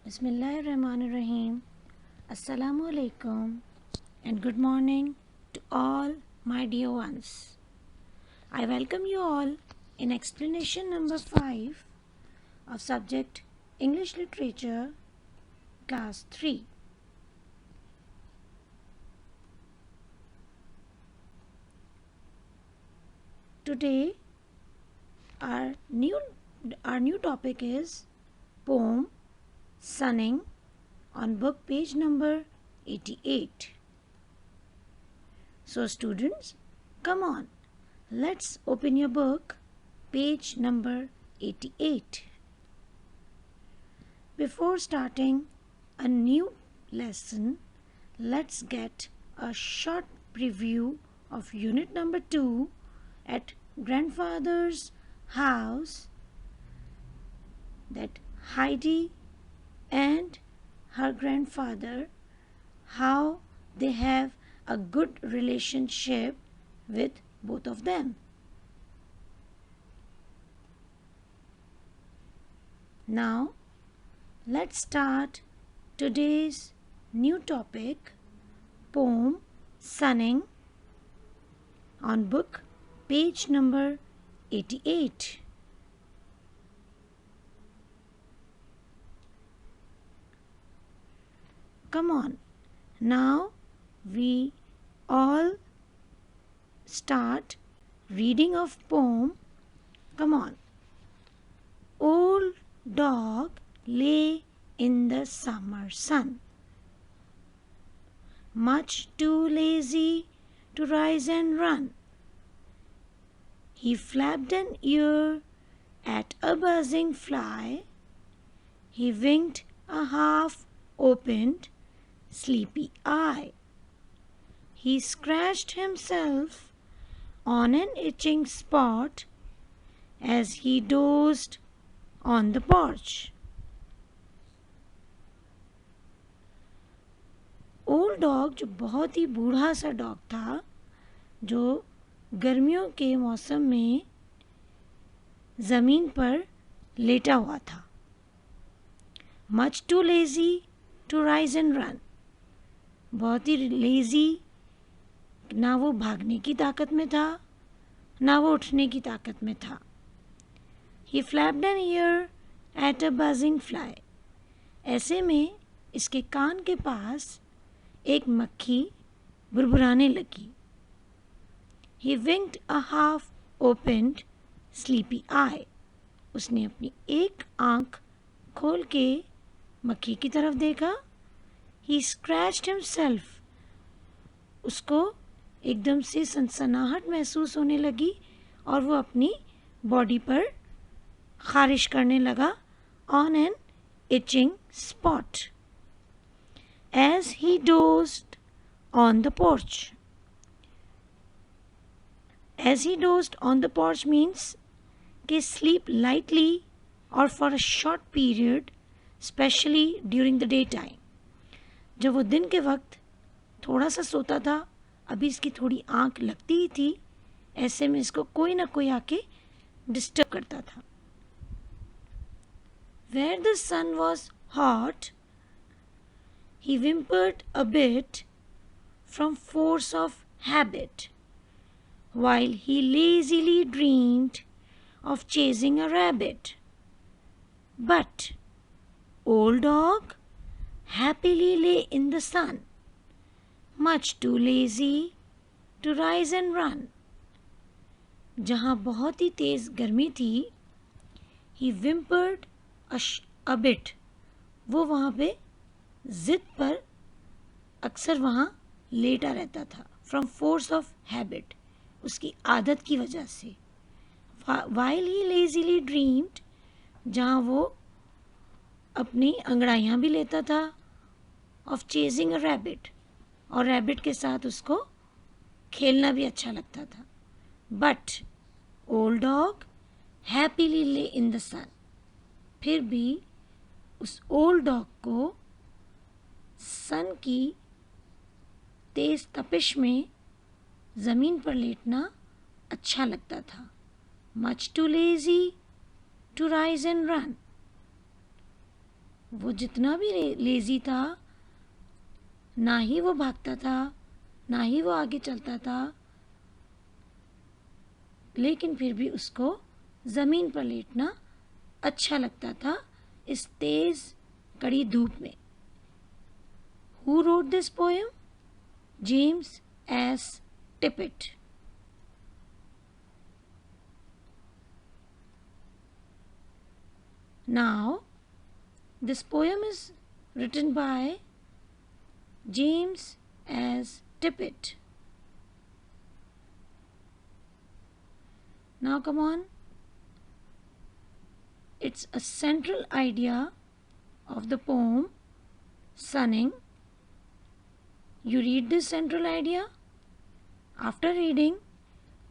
Bismillahirrahmanirrahim. Assalamu alaikum and good morning to all my dear ones. I welcome you all in explanation number 5 of subject English Literature class 3. Today our new topic is poem Sunning on book page number 88. So students, come on, let's open your book, page number 88. Before starting a new lesson, let's get a short preview of unit number 2 at grandfather's house that Heidi and her grandfather, how they have a good relationship with both of them. Now let's start today's new topic, poem Sunning on book page number 88. Come on, now we all start reading of poem. Come on. Old dog lay in the summer sun, much too lazy to rise and run. He flapped an ear at a buzzing fly. He winked a half-opened sleepy eye. He scratched himself on an itching spot as he dozed on the porch. Old dog जो बहुत ही बूढ़ा सा dog था, जो गर्मियों के मौसम में ज़मीन पर लेटा हुआ था. Much too lazy to rise and run, बहुत ही लेज़ी, ना वो भागने की ताकत में था ना वो उठने की ताकत में था. He flapped an ear at a buzzing fly, ऐसे में इसके कान के पास एक मक्खी बुरबुराने लगी. He winked a half opened sleepy eye, उसने अपनी एक आंख खोल के मक्खी की तरफ देखा. ही स्क्रैच्ड हिमसेल्फ, उसको एकदम से सनसनाहट महसूस होने लगी और वो अपनी बॉडी पर खारिश करने लगा. On an itching spot as he dozed on the porch. As he dozed on the porch means कि sleep lightly or for a short period, especially during the daytime. जब वो दिन के वक्त थोड़ा सा सोता था, अभी इसकी थोड़ी आंख लगती ही थी, ऐसे में इसको कोई ना कोई आके डिस्टर्ब करता था. Where the sun was hot, he whimpered a bit from force of habit, while he lazily dreamed of chasing a rabbit. But old dog happily lay in the sun, much too lazy to rise and run. जहाँ बहुत ही तेज़ गर्मी थी, he whimpered a bit, वो वहाँ पे ज़िद पर अक्सर वहाँ लेटा रहता था. From force of habit, उसकी आदत की वजह से. While he lazily dreamed, जहाँ वो अपनी अंगड़ाइयाँ भी लेता था, of chasing a rabbit, और रैबिट के साथ उसको खेलना भी अच्छा लगता था. But old dog happily lay in the sun, फिर भी उस ओल्ड डॉग को सन की तेज़ तपिश में ज़मीन पर लेटना अच्छा लगता था. Much too lazy to rise and run. वो जितना भी लेज़ी था, ना ही वो भागता था, ना ही वो आगे चलता था, लेकिन फिर भी उसको ज़मीन पर लेटना अच्छा लगता था इस तेज़ कड़ी धूप में. Who wrote this poem? James S. Tippett. Now, this poem is written by James S. Tippett. Now, come on. It's a central idea of the poem Sunning. You read this central idea. After reading,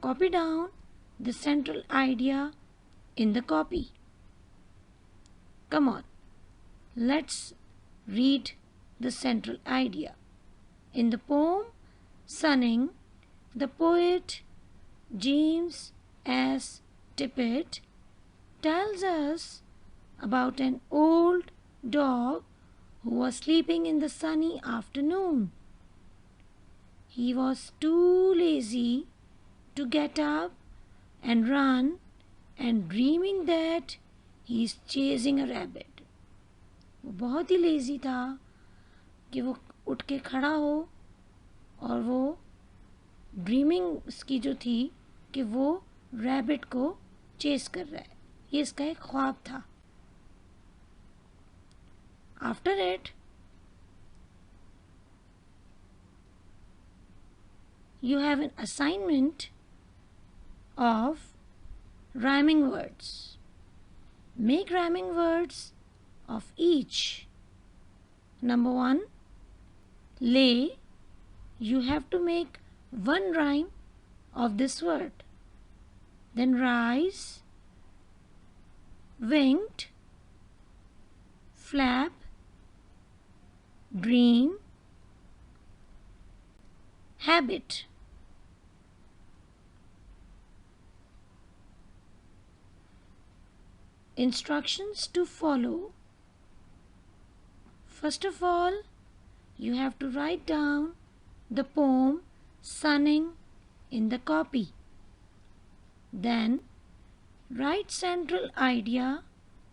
copy down the central idea in the copy. Come on, let's read the central idea. In the poem Sunning, the poet James S. Tippett tells us about an old dog who was sleeping in the sunny afternoon. He was too lazy to get up and run and dreaming that he is chasing a rabbit. वो बहुत ही lazy था कि वो उठ के खड़ा हो और वो ड्रीमिंग उसकी जो थी कि वो रैबिट को चेस कर रहा है. ये इसका एक ख्वाब था. After it you have an assignment of rhyming words. Make rhyming words of each. Number 1, lay. You have to make one rhyme of this word. Then rise, winked, flap, dream, habit. Instructions to follow. First of all, you have to write down the poem Sunning in the copy. Then write central idea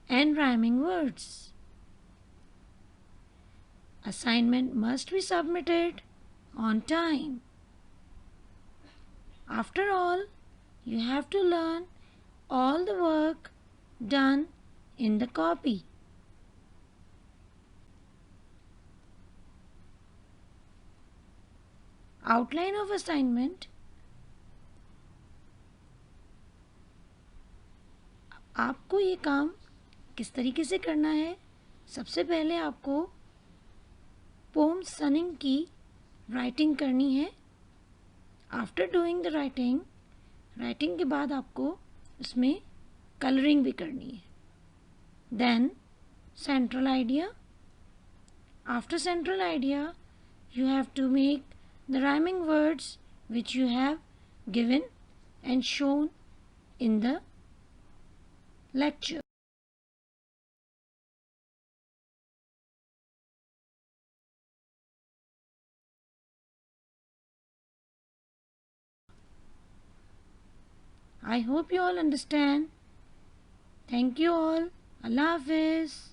and rhyming words. Assignment must be submitted on time. After all, you have to learn all the work done in the copy. Outline of assignment. आपको ये काम किस तरीके से करना है? सबसे पहले आपको पोम सनिंग की राइटिंग करनी है. आफ्टर डूइंग द राइटिंग के बाद आपको उसमें कलरिंग भी करनी है. Then central idea. After central idea you have to make the rhyming words which you have given and shown in the lecture. I hope you all understand. Thank you all. Allah Hafiz.